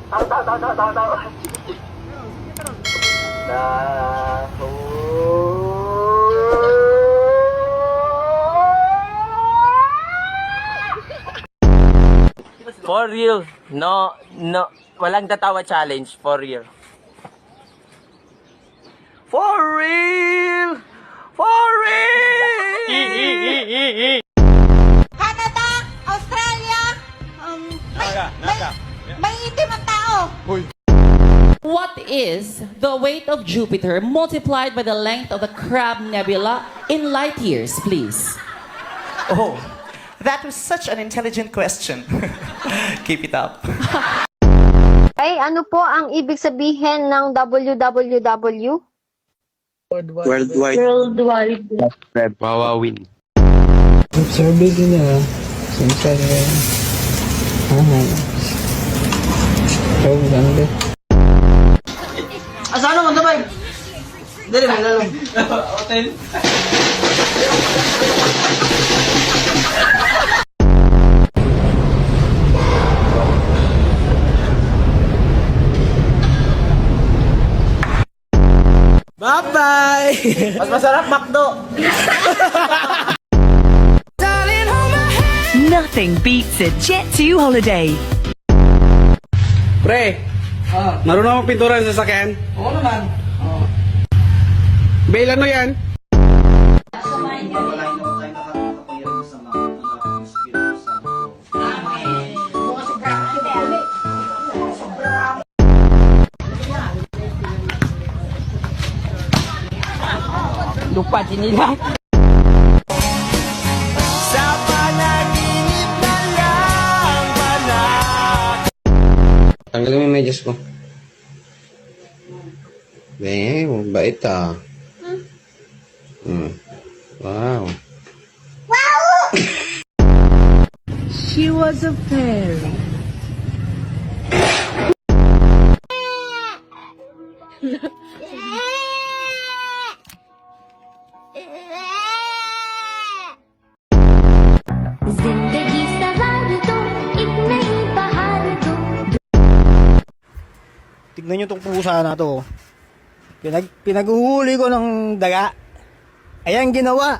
For real. No, walang tatawa challenge. For real. For real! For real! Canada, Australia, may itim ang tao. What is the weight of Jupiter multiplied by the length of the Crab Nebula in light years, please? Oh, that was such an intelligent question. Keep it up. Ay, ano po ang ibig sabihin ng WWW? Worldwide. Wawawin. Observe nila. Siyempre, so, ganda. Asano mo dabay? Dali mo lalong. Hotel. Bye-bye! Mas masarap, McDo! Nothing beats a Jet2 holiday. Pre, marunong akong pintura sa sasakyan? Oo naman. Bail ano yan? Lupa sinilang. Sa panaginip na lang Tanggalin mo yung medyas ko. Mabait ah. Wow. She was a fairy. जिंदगी सवार दो एक नई बहार दो. Tignan nyo tong pusa na to. Pinaghuhuli ko ng daga. Ayan ginawa.